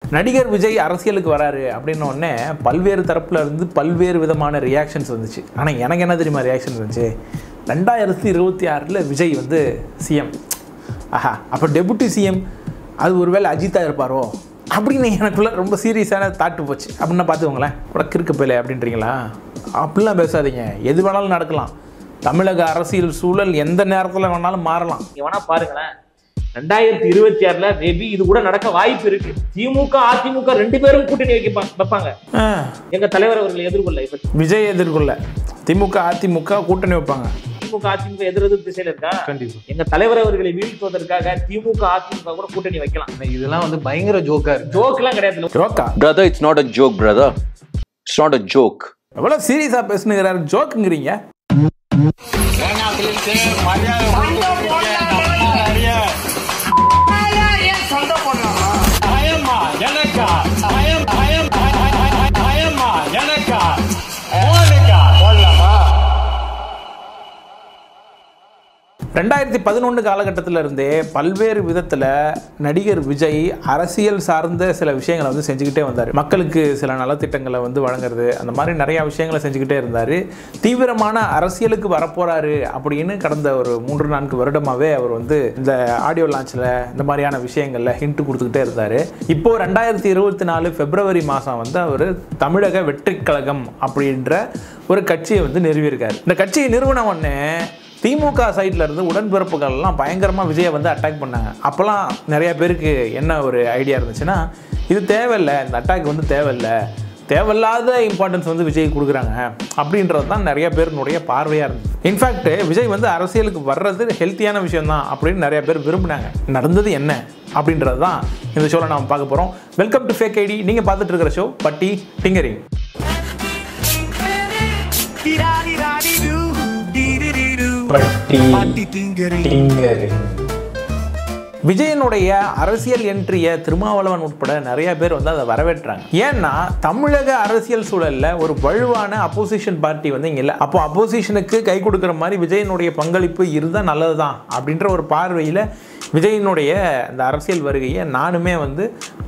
நடிகர் விஜய் அரசியலுக்கு வராரு அப்படின்ன உடனே பல்வேறு தரப்புல இருந்து பல்வேறு விதமான ரியாக்ஷன்ஸ் வந்துச்சு. ஆனால் எனக்கு என்ன தெரியுமா ரியாக்ஷன் இருந்துச்சு, 2026 விஜய் வந்து சிஎம், ஆஹா அப்போ டெபுட்டி சிஎம் அது ஒருவேளை அஜித்தா இருப்பாரோ அப்படின்னு எனக்குள்ள ரொம்ப சீரியஸான தாட்டு போச்சு. அப்படின்னா பார்த்துக்கோங்களேன், உனக்கு இருக்க பேலை அப்படின்றீங்களா? அப்படிலாம் பேசாதீங்க, எது வேணாலும் நடக்கலாம். தமிழக அரசியல் சூழல் எந்த நேரத்தில் வேணாலும் மாறலாம். வேணா பாருங்களேன், 2026 மேபி இது கூட நடக்க வாய்ப்பு இருக்கு. திமுக அதிமுக ரெண்டு பேரும் கூட்டணி வைப்பாங்க. எங்க தலைவர் அவர்களை எதிர்கொள்ள இப்ப விஜய் எதிர்கொள்ள திமுக அதிமுக கூட்டணி வைப்பாங்க. திமுக அதிமுக எதிர்த்து திசையில இருக்கா? கண்டிப்பா எங்க தலைவர் அவர்களை வீழ்த்துவதற்காக திமுக அதிமுக கூட கூட்டணி வைக்கலாம். இதெல்லாம் வந்து பயங்கர ஜோக்கா இருக்கு. ஜோக் எல்லாம் கிடையாது. ஜோக்கா brother, it's not a joke brother, it's not a joke. எவ்வளவு சீரியஸா பேசுனுங்கிறாரு, ஜோக்குங்கிறீங்க. ரெண்டாயிரத்தி 11 காலகட்டத்தில் இருந்தே பல்வேறு விதத்தில் நடிகர் விஜய் அரசியல் சார்ந்த சில விஷயங்களை வந்து செஞ்சுக்கிட்டே வந்தார். மக்களுக்கு சில நலத்திட்டங்களை வந்து வழங்குறது, அந்த மாதிரி நிறையா விஷயங்களை செஞ்சுக்கிட்டே இருந்தார். தீவிரமான அரசியலுக்கு வரப்போறாரு அப்படின்னு கடந்த ஒரு 3-4 வருடமாகவே அவர் வந்து இந்த ஆடியோ லான்ச்சில் இந்த மாதிரியான விஷயங்களில் ஹிண்ட் கொடுத்துக்கிட்டே இருந்தார். இப்போ 2024 பிப்ரவரி மாதம் வந்து அவர் தமிழக வெற்றிக் கழகம் அப்படின்ற ஒரு கட்சியை வந்து நிறுவியிருக்காரு. இந்த கட்சியை நிறுவன உடனே திமுக சைட்ல இருந்து உடன்பிறப்புகள்லாம் பயங்கரமாக விஜயை வந்து அட்டாக் பண்ணாங்க. அப்போல்லாம் நிறைய பேருக்கு என்ன ஒரு ஐடியா இருந்துச்சுன்னா, இது தேவையில்லை, இந்த அட்டாக் வந்து தேவையில்லாத இம்பார்ட்டன்ஸ் வந்து விஜய் கொடுக்குறாங்க அப்படின்றது தான் நிறைய பேருனுடைய பார்வையாக இருந்தது. இன்ஃபேக்ட் விஜய் வந்து அரசியலுக்கு வர்றது ஹெல்த்தியான விஷயம் தான் அப்படின்னு நிறைய பேர் விரும்பினாங்க. நடந்தது என்ன அப்படின்றது தான் இந்த ஷோவில் நாம் பார்க்க போகிறோம். Welcome to fake ID. நீங்கள் பார்த்துட்டு இருக்கிற ஷோ பட்டி டிங்கரிங். விஜயனுடைய அரசியல் என்ட்ரியை திருமாவளவன் உட்பட நிறைய பேர் வந்து அதை வரவேற்றாங்க. ஏன்னா தமிழக அரசியல் சூழல்ல ஒரு வலுவான அப்போசிஷன் பார்ட்டி வந்து இங்க இல்லை. அப்போ அப்போசிஷனுக்கு கை கொடுக்குற மாதிரி விஜயனுடைய பங்களிப்பு இருந்தால் நல்லதுதான் அப்படின்ற ஒரு பார்வையில் விஜயனுடைய இந்த அரசியல் வருகையை நானுமே வந்து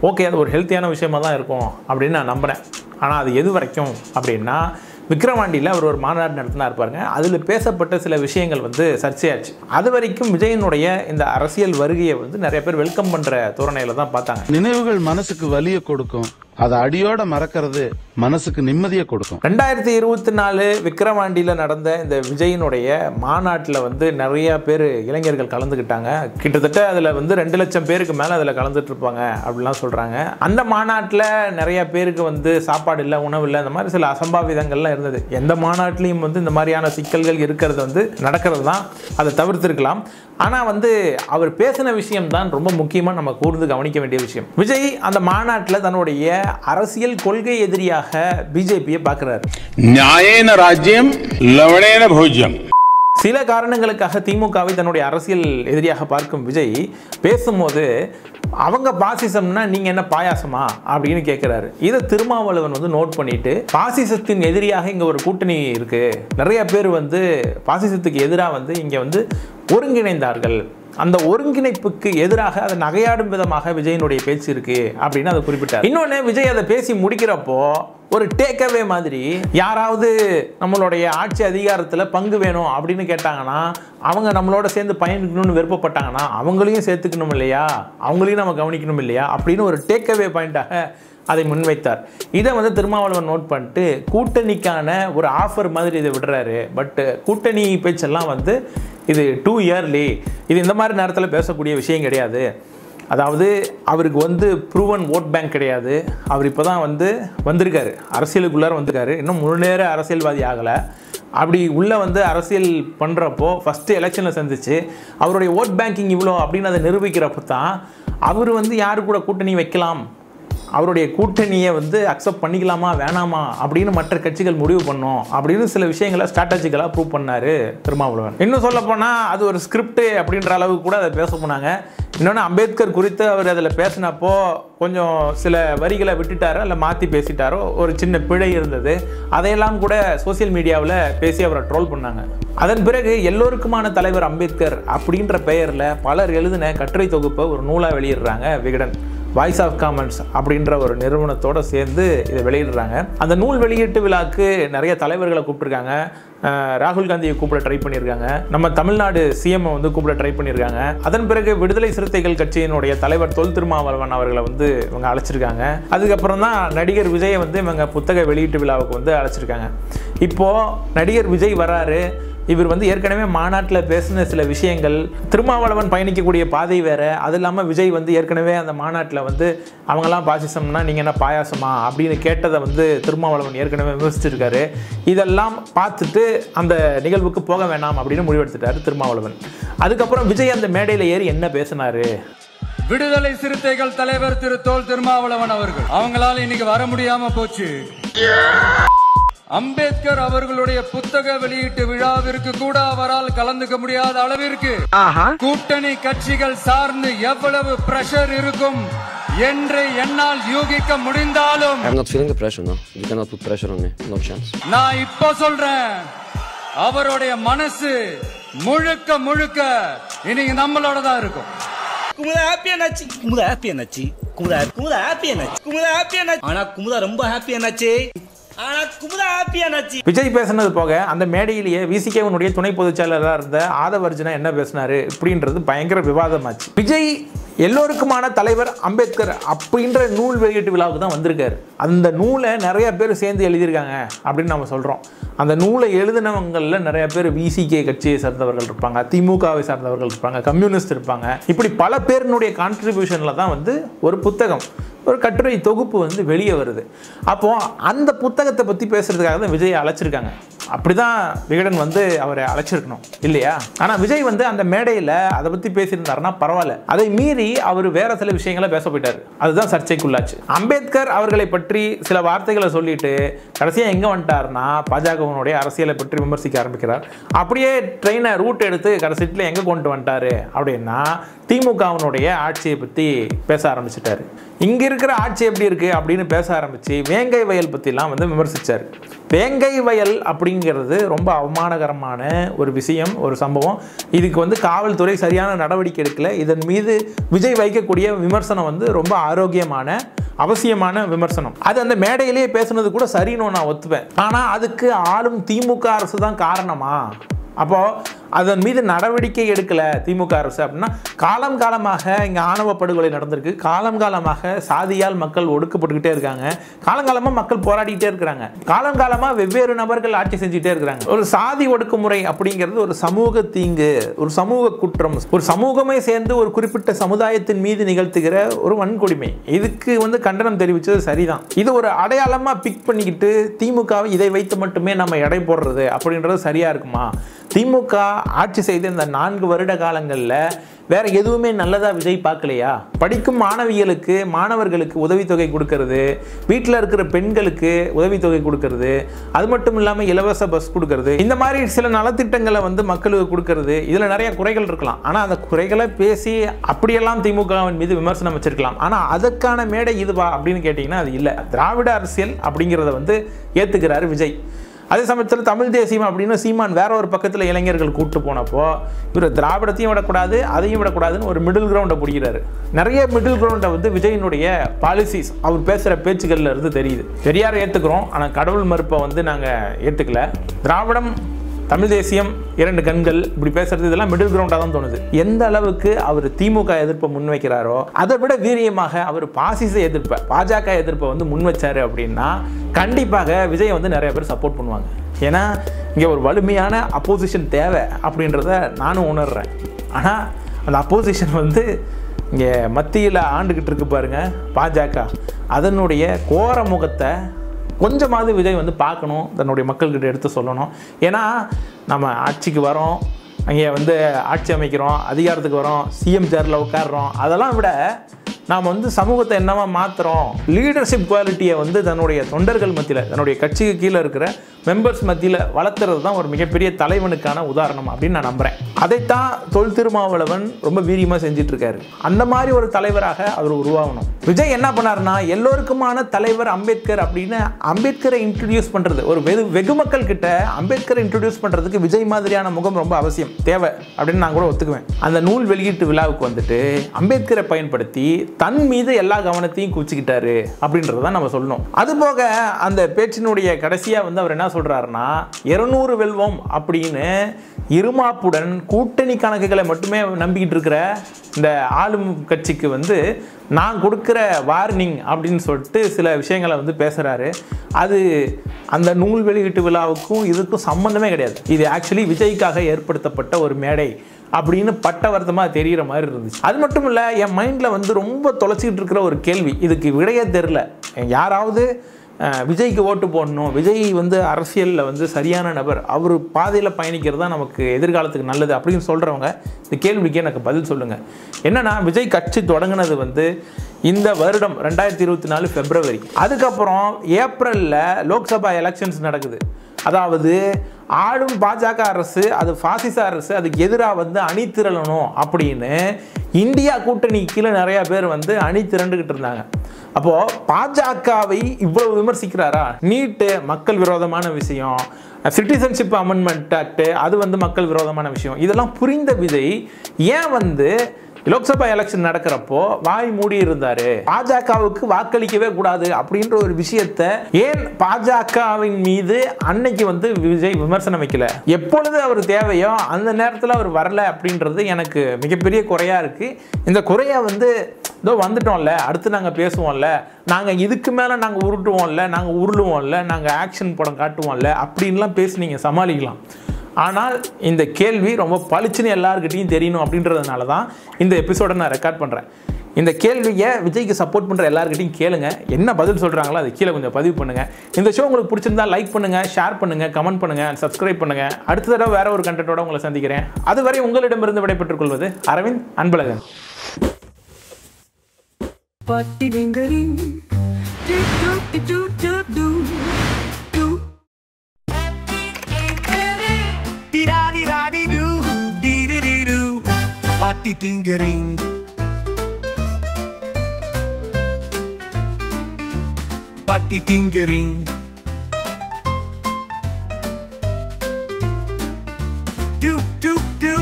ஓகே, அது ஒரு ஹெல்த்தியான விஷயமா தான் இருக்கும் அப்படின்னு நான் நம்பினேன். ஆனால் அது எது வரைக்கும் அப்படின்னா, விக்கிரவாண்டியில் அவர் ஒரு மாநாடு நடத்தினார் பாருங்க, அதில் பேசப்பட்ட சில விஷயங்கள் வந்து சர்ச்சையாச்சு. அது வரைக்கும் விஜயனுடைய இந்த அரசியல் வருகையை வந்து நிறைய பேர் வெல்கம் பண்ணுற தோரணையில் தான் பார்த்தாங்க. நினைவுகள் மனசுக்கு வலியை கொடுக்கும், அதை அடியோட மறக்கிறது மனசுக்கு நிம்மதியை கொடுக்கும். 2024 விக்கிரவாண்டியில் நடந்த இந்த விஜயினுடைய மாநாட்டில் வந்து நிறைய பேர் இளைஞர்கள் கலந்துக்கிட்டாங்க. கிட்டத்தட்ட அதில் வந்து 2 லட்சம் பேருக்கு மேலே அதில் கலந்துட்டு இருப்பாங்க அப்படிலாம் சொல்கிறாங்க. அந்த மாநாட்டில் நிறைய பேருக்கு வந்து சாப்பாடு இல்லை, உணவு இல்லை, இந்த மாதிரி சில அசம்பாவிதங்கள்லாம் இருந்தது. எந்த மாநாட்டிலையும் வந்து இந்த மாதிரியான சிக்கல்கள் இருக்கிறது வந்து நடக்கிறது தான், அதை தவிர்த்திருக்கலாம். ஆனால் வந்து அவர் பேசின விஷயம் தான் ரொம்ப முக்கியமாக நம்ம கூர்ந்து கவனிக்க வேண்டிய விஷயம். விஜய் அந்த மாநாட்டில் தன்னுடைய அரசியல் கொள்கை எதிரியாக பிஜேபியை பார்க்கிறார். நியாயேன ராஜ்யம் லவணேன போஜ்யம். சில காரணங்களுக்காக திமுகவை தன்னுடைய அரசியல் எதிரியாக பார்க்கும் விஜய் பேசும்போது அவங்க பாசிசம்னா நீங்க என்ன பாயாசமா அப்படின்னு கேட்கிறாரு. இதை திருமாவளவன் வந்து நோட் பண்ணிட்டு, பாசிசத்தின் எதிரியாக இங்க ஒரு கூட்டணி இருக்கு, நிறைய பேர் வந்து பாசிசத்துக்கு எதிராக வந்து இங்க வந்து ஒருங்கிணைந்தார்கள், அந்த ஒருங்கிணைப்புக்கு எதிராக அதை நகையாடும் விதமாக விஜயனுடைய பேச்சு இருக்கு அப்படின்னு அதை குறிப்பிட்டார். இன்னொன்னு, விஜய் அதை பேசி முடிக்கிறப்போ ஒரு டேக்அவே மாதிரி யாராவது நம்மளுடைய ஆட்சி அதிகாரத்தில் பங்கு வேணும் அப்படின்னு கேட்டாங்கன்னா, அவங்க நம்மளோட சேர்ந்து பயணிக்கணும்னு விருப்பப்பட்டாங்கன்னா அவங்களையும் சேர்த்துக்கணும் இல்லையா, அவங்களையும் நம்ம கவனிக்கணும் இல்லையா அப்படின்னு ஒரு டேக்அவே பாயிண்டாக அதை முன்வைத்தார். இதை வந்து திருமாவளவன் நோட் பண்ணிட்டு கூட்டணிக்கான ஒரு ஆஃபர் மாதிரி இதை விடுறாரு. பட் கூட்டணி பேச்செல்லாம் வந்து இது டூ இயர்லி, இது இந்த மாதிரி நேரத்தில் பேசக்கூடிய விஷயம் கிடையாது. அதாவது அவருக்கு வந்து ப்ரூவன் ஓட் பேங்க் கிடையாது. அவர் இப்போ தான் வந்திருக்காரு, அரசியலுக்குள்ளார வந்திருக்காரு, இன்னும் முழு நேர அரசியல்வாதி ஆகலை. அப்படி உள்ளே வந்து அரசியல் பண்ணுறப்போ ஃபஸ்ட்டு எலெக்ஷனில் சந்திச்சு அவருடைய ஓட் பேங்கிங் இவ்வளோ அப்படின்னு அதை நிரூபிக்கிறப்ப தான் அவர் வந்து யாரு கூட கூட்டணி வைக்கலாம், அவருடைய கூட்டணியை வந்து அக்செப்ட் பண்ணிக்கலாமா வேணாமா அப்படின்னு மற்ற கட்சிகள் முடிவு பண்ணோம் அப்படின்னு சில விஷயங்களை ஸ்ட்ராட்டஜிக்கலாக ப்ரூவ் பண்ணார் திருமாவளவன். இன்னும் சொல்ல போனால் அது ஒரு ஸ்கிரிப்ட் அப்படின்ற அளவுக்கு கூட அதை பேச போனாங்க. இன்னொன்று, அம்பேத்கர் குறித்து அவர் அதில் பேசினப்போ கொஞ்சம் சில வரிகளை விட்டுட்டாரோ இல்லை மாற்றி பேசிட்டாரோ, ஒரு சின்ன பிழை இருந்தது. அதையெல்லாம் கூட சோசியல் மீடியாவில் பேசி அவரை ட்ரோல் பண்ணாங்க. அதன் பிறகு எல்லோருக்குமான தலைவர் அம்பேத்கர் அப்படின்ற பெயரில் பலர் எழுதின கட்டுரை தொகுப்பை ஒரு நூலாக வெளியிடுறாங்க விகடன். வாய்ஸ் ஆஃப் காமன்ஸ் அப்படின்ற ஒரு நிறுவனத்தோடு சேர்ந்து இதை வெளியிடுறாங்க. அந்த நூல் வெளியீட்டு விழாக்கு நிறைய தலைவர்களை கூப்பிட்டுருக்காங்க. ராகுல் காந்தியை கூப்பிட ட்ரை பண்ணியிருக்காங்க. நம்ம தமிழ்நாடு சிஎம் வந்து கூப்பிட ட்ரை பண்ணியிருக்காங்க. அதன் பிறகு விடுதலை சிறுத்தைகள் கட்சியினுடைய தலைவர் தொல் திருமாவளவன் அவர்களை வந்து இவங்க அழைச்சிருக்காங்க. அதுக்கப்புறம் தான் நடிகர் விஜயை வந்து இவங்க புத்தக வெளியீட்டு விழாவுக்கு வந்து அழைச்சிருக்காங்க. இப்போது நடிகர் விஜய் வராரு. இவர் வந்து ஏற்கனவே மாநாட்டில் பேசின சில விஷயங்கள், திருமாவளவன் பயணிக்கக்கூடிய பாதை வேறு. அது இல்லாமல் விஜய் வந்து ஏற்கனவே அந்த மாநாட்டில் வந்து அவங்களாம் பாசிசம்னா நீங்கள் என்ன பாயாசமா அப்படின்னு கேட்டதை வந்து திருமாவளவன் ஏற்கனவே விமர்சிச்சிருக்காரு. இதெல்லாம் பார்த்துட்டு அந்த நிகழ்வுக்கு போக வேணாம் அப்படின்னு முடிவெடுத்துட்டார் திருமாவளவன். அதுக்கப்புறம் விஜய் அந்த மேடையில் ஏறி என்ன பேசினாரு? விடுதலை சிறுத்தைகள் தலைவர் திரு தொல் திருமாவளவன் அவர்கள் அவங்களால இன்னைக்கு வர முடியாம போச்சு. அம்பேத்கர் அவர்களுடைய புத்தக வெளியீட்டு விழாவிற்கு கூட அவரால் கலந்துக்க முடியாத அளவிற்கு கூட்டணி கட்சிகள் சார்ந்து எவ்வளவு பிரஷர் இருக்கும் என்று என்னால் யூகிக்க முடிந்தாலும் I'm not feeling the pressure, no. You cannot put pressure on me. No chance. நான் இப்போ சொல்றேன், அவருடைய மனசு முழுக்க முழுக்க இன்னைக்கு நம்மளோட தான் இருக்கும். குமுதா ஹாப்பி என்னாச்சு? குமுதா ஹாப்பி என்னாச்சு? குமுதா ஹாப்பி என்னாச்சு? குமுதா ஹாப்பி என்னாச்சு? ஆனா குமுதா ரொம்ப ஹாப்பி என்னாச்சு? விஜய் பேசினது போக அந்த மேடையிலேயே விசிகேவனுடைய துணை பொதுச் செயலராக இருந்த ஆதவர்ஜுனா என்ன பேசினாரு அப்படின்றது பயங்கர விவாதமாச்சு. விஜய் எல்லோருக்குமான தலைவர் அம்பேத்கர் அப்படின்ற நூல் வெளியீட்டு விழாவுக்கு தான் வந்திருக்காரு. அந்த நூலை நிறைய பேர் சேர்ந்து எழுதியிருக்காங்க அப்படின்னு நம்ம சொல்கிறோம். அந்த நூலை எழுதினவங்களில் நிறைய பேர் விசிகே கட்சியை சார்ந்தவர்கள் இருப்பாங்க, திமுகவை சார்ந்தவர்கள் இருப்பாங்க, கம்யூனிஸ்ட் இருப்பாங்க. இப்படி பல பேரினுடைய கான்ட்ரிபியூஷனில் தான் வந்து ஒரு புத்தகம், ஒரு கட்டுரை தொகுப்பு வந்து வெளியே வருது. அப்போது அந்த புத்தகத்தை பற்றி பேசுகிறதுக்காக தான் விஜயை அழைச்சிருக்காங்க. அப்படி தான் விகடன் வந்து அவரை அழைச்சிருக்கணும் இல்லையா? ஆனால் விஜய் வந்து அந்த மேடையில் அதை பற்றி பேசியிருந்தாருன்னா பரவாயில்ல. அதை மீறி அவர் வேறு சில விஷயங்களை பேச போயிட்டார். அதுதான் சர்ச்சைக்குள்ளாச்சு. அம்பேத்கர் அவர்களை பற்றி சில வார்த்தைகளை சொல்லிட்டு கடைசியாக எங்கே வந்துட்டார்னா பாஜகவினுடைய அரசியலை பற்றி விமர்சிக்க ஆரம்பிக்கிறார். அப்படியே ட்ரெயினை ரூட் எடுத்து கடைசியில் எங்கே கொண்டு வந்துட்டார் அப்படின்னா திமுகவினுடைய ஆட்சியை பற்றி பேச ஆரம்பிச்சிட்டாரு. இங்கே இருக்கிற ஆட்சி எப்படி இருக்குது அப்படின்னு பேச ஆரம்பித்து வேங்கை வயல் பற்றிலாம் வந்து விமர்சித்தார். வேங்கை வயல் அப்படிங்கிறது ரொம்ப அவமானகரமான ஒரு விஷயம், ஒரு சம்பவம். இதுக்கு வந்து காவல்துறை சரியான நடவடிக்கை எடுக்கலை. இதன் மீது விஜய் வைக்கக்கூடிய விமர்சனம் வந்து ரொம்ப ஆரோக்கியமான அவசியமான விமர்சனம். அது அந்த மேடையிலேயே பேசுனது கூட சரின்னு நான் ஒத்துவேன். ஆனால் அதுக்கு ஆளும் திமுக அரசு தான் காரணமா? அப்போது அதன் மீது நடவடிக்கை எடுக்கலை திமுக அரசு அப்படின்னா, காலம் காலமாக இங்கே ஆணவ படுகொலை நடந்திருக்கு. காலம் காலமாக சாதியால் மக்கள் ஒடுக்கப்பட்டுக்கிட்டே இருக்காங்க. காலங்காலமாக மக்கள் போராடிக்கிட்டே இருக்கிறாங்க. காலங்காலமாக வெவ்வேறு நபர்கள் ஆட்சி செஞ்சுட்டே இருக்கிறாங்க. ஒரு சாதி ஒடுக்குமுறை அப்படிங்கிறது ஒரு சமூக தீங்கு, ஒரு சமூக குற்றம். ஒரு சமூகமே சேர்ந்து ஒரு குறிப்பிட்ட சமுதாயத்தின் மீது நிகழ்த்துகிற ஒரு வன்கொடுமை. இதுக்கு வந்து கண்டனம் தெரிவித்தது சரிதான். இது ஒரு அடையாளமாக பிக் பண்ணிக்கிட்டு திமுகவை இதை வைத்து மட்டுமே நம்ம எடை போடுறது அப்படின்றது சரியாக இருக்குமா? திமுக ஆட்சி செய்த இந்த 4 வருட காலங்களில் வேற எதுவுமே நல்லதாக விஜய் பார்க்கலையா? படிக்கும் மாணவர்களுக்கு உதவித்தொகை கொடுக்கறது, வீட்டில் இருக்கிற பெண்களுக்கு உதவித்தொகை கொடுக்கறது, அது மட்டும் இல்லாமல் இலவச பஸ் கொடுக்கறது, இந்த மாதிரி சில நலத்திட்டங்களை வந்து மக்களுக்கு கொடுக்கறது, இதில் நிறைய குறைகள் இருக்கலாம். ஆனால் அந்த குறைகளை பேசி அப்படியெல்லாம் திமுகவின் மீது விமர்சனம் வச்சிருக்கலாம். ஆனால் அதற்கான மேடை இதுவா அப்படின்னு கேட்டிங்கன்னா அது இல்லை. திராவிட அரசியல் அப்படிங்கிறத வந்து ஏற்றுக்கிறாரு விஜய். அதே சமயத்தில் தமிழ் தேசியம் அப்படின்னு சீமான் வேற ஒரு பக்கத்தில் இளைஞர்கள் கூப்பிட்டு போனப்போ இவர் திராவிடத்தையும் விடக்கூடாது அதையும் விடக்கூடாதுன்னு ஒரு மிடில் கிரவுண்டை பிடிக்கிறாரு. நிறைய மிடில் கிரவுண்டை வந்து விஜயினுடைய பாலிசிஸ் அவர் பேசுகிற பேச்சுகளில் இருந்து தெரியுது. பெரியாரை ஏற்றுக்கிறோம், ஆனால் கடவுள் மறுப்பை வந்து நாங்கள் ஏற்றுக்கல. திராவிடம், தமிழ் தேசியம், 2 கண்கள், இப்படி பேசுறது இதெல்லாம் மிடில் கிரவுண்டாக தான் தோணுது. எந்த அளவுக்கு அவர் திமுக எதிர்ப்பை முன்வைக்கிறாரோ அதை விட வீரியமாக அவர் பாசிச எதிர்ப்பை, பாஜக எதிர்ப்பை வந்து முன்வச்சாரு அப்படின்னா கண்டிப்பாக விஜய் வந்து நிறைய பேர் சப்போர்ட் பண்ணுவாங்க. ஏன்னா இங்கே ஒரு வலிமையான அப்போசிஷன் தேவை அப்படின்றத நானும் உணர்றேன். ஆனால் அந்த அப்போசிஷன் வந்து இங்கே மத்தியில் ஆண்டுகிட்டு இருக்கு பாருங்க பாஜக, அதனுடைய கோர முகத்தை கொஞ்சமாவது விஜய் வந்து பார்க்கணும், தன்னுடைய மக்கள்கிட்ட எடுத்து சொல்லணும். ஏன்னா நம்ம ஆட்சிக்கு வரோம், அங்கே வந்து ஆட்சி அமைக்கிறோம், அதிகாரத்துக்கு வரோம், சிஎம் சேரில் உட்காடுறோம், அதெல்லாம் விட நாம் வந்து சமூகத்தை என்னவா மாற்றுறோம், லீடர்ஷிப் குவாலிட்டியை வந்து தன்னுடைய தொண்டர்கள் மத்தியில், தன்னுடைய கட்சிக்கு கீழே இருக்கிற மெம்பர்ஸ் மத்தியில் வளர்த்துறது தான் ஒரு மிகப்பெரிய தலைவனுக்கான உதாரணம் அப்படின்னு நான் நம்புகிறேன். அதைத்தான் தொல் திருமாவளவன் ரொம்ப வீரியமாக செஞ்சுட்டு இருக்காரு. அந்த மாதிரி ஒரு தலைவராக அவர் உருவாகணும். விஜய் என்ன பண்ணாருன்னா, எல்லோருக்குமான தலைவர் அம்பேத்கர் அப்படின்னு அம்பேத்கரை இன்ட்ரடியூஸ் பண்ணுறது, ஒரு வெகு மக்கள் கிட்ட அம்பேத்கரை இன்ட்ரடியூஸ் பண்ணுறதுக்கு விஜய் மாதிரியான முகம் ரொம்ப அவசியம், தேவை அப்படின்னு நான் கூட ஒத்துக்குவேன். அந்த நூல் வெளியீட்டு விழாவுக்கு வந்துட்டு அம்பேத்கரை பயன்படுத்தி தன் மீது எல்லா கவனத்தையும் குவிச்சுக்கிட்டாரு அப்படின்றத நம்ம சொல்லணும். அதுபோக அந்த பேச்சினுடைய கடைசியாக வந்து அவர் என்ன சொல்றாருன்னா, 200 வெல்வோம் அப்படின்னு இருமாப்புடன் கூட்டணி கணக்குகளை மட்டுமே நம்பிக்கிட்டு இருக்கிற இந்த ஆளும் கட்சிக்கு வந்து நான் கொடுக்குற வார்னிங் அப்படின்னு சொல்லிட்டு சில விஷயங்களை வந்து பேசுகிறாரு. அது அந்த நூல் வெளியீட்டு விழாவுக்கும் இதுக்கும் சம்மந்தமே கிடையாது. இது ஆக்சுவலி விஜய்க்காக ஏற்படுத்தப்பட்ட ஒரு மேடை அப்படின்னு பட்டவர்த்தமாக தெரிகிற மாதிரி இருந்துச்சு. அது மட்டும் இல்லை, என் மைண்டில் வந்து ரொம்ப தொலைச்சிக்கிட்டு இருக்கிற ஒரு கேள்வி, இதுக்கு விடையே தெரில. யாராவது விஜய்க்கு ஓட்டு போடணும், விஜய் வந்து அரசியலில் வந்து சரியான நபர், அவர் பாதையில் பயணிக்கிறது தான் நமக்கு எதிர்காலத்துக்கு நல்லது அப்படின்னு சொல்கிறவங்க இந்த கேள்விக்கு எனக்கு பதில் சொல்லுங்கள். என்னென்னா, விஜய் கட்சி தொடங்கினது வந்து இந்த வருடம் 2024 பிப்ரவரி. அதுக்கப்புறம் ஏப்ரலில் லோக்சபா எலெக்ஷன்ஸ் நடக்குது. அதாவது ஆளும் பாஜக அரசு, அது பாசிச அரசு, அதுக்கு எதிராக வந்து அணி திரளணும் அப்படின்னு இந்தியா கூட்டணி கீழே நிறையா பேர் வந்து அணி திரண்டுகிட்டு இருந்தாங்க. அப்போது பாஜகவை இவ்வளவு விமர்சிக்கிறாரா? நீட்டு மக்கள் விரோதமான விஷயம், சிட்டிசன்ஷிப் அமெண்ட்மெண்ட் ஆக்ட் அது வந்து மக்கள் விரோதமான விஷயம், இதெல்லாம் புரிந்த விஜய் ஏன் வந்து லோக்சபா எலெக்ஷன் நடக்கிறப்போ வாய் மூடி இருந்தாரு? பாஜகவுக்கு வாக்களிக்கவே கூடாது அப்படின்ற ஒரு விஷயத்தை ஏன் பாஜகவின் மீது அன்னைக்கு வந்து விஜய் விமர்சனம் வைக்கல? எப்பொழுது அவர் தேவையோ அந்த நேரத்தில் அவர் வரல அப்படின்றது எனக்கு மிகப்பெரிய குறையா இருக்கு. இந்த குறையை வந்து இதோ வந்துட்டோம்ல, அடுத்து நாங்கள் பேசுவோம்ல, நாங்கள் இதுக்கு மேலே நாங்கள் உருட்டுவோம்ல, நாங்கள் உருளுவோம்ல, நாங்கள் ஆக்ஷன் படம் காட்டுவோம்ல அப்படின்லாம் பேசி நீங்கள் சமாளிக்கலாம். ஆனால் இந்த கேள்வி ரொம்ப பளிச்சுன்னு எல்லாருக்கிட்டையும் தெரியணும் அப்படின்றதுனால தான் இந்த எபிசோடை நான் ரெக்கார்ட் பண்ணுறேன். இந்த கேள்வியை விஜய்க்கு சப்போர்ட் பண்ணுற எல்லாருக்கிட்டையும் கேளுங்க. என்ன பதில் சொல்கிறாங்களோ அது கீழே கொஞ்சம் பதிவு பண்ணுங்கள். இந்த ஷோ உங்களுக்கு பிடிச்சிருந்தா லைக் பண்ணுங்கள், ஷேர் பண்ணுங்கள், கமெண்ட் பண்ணுங்கள், சப்ஸ்கிரைப் பண்ணுங்கள். அடுத்த தடவை வேற ஒரு கண்டென்ட்டோட உங்களை சந்திக்கிறேன். அதுவரை உங்களிடமிருந்து விடைபெற்றுக் கொள்வது Aravind Anbazhagan. Patti tinkering, patti tinkering, do do do,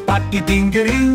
patti tinkering.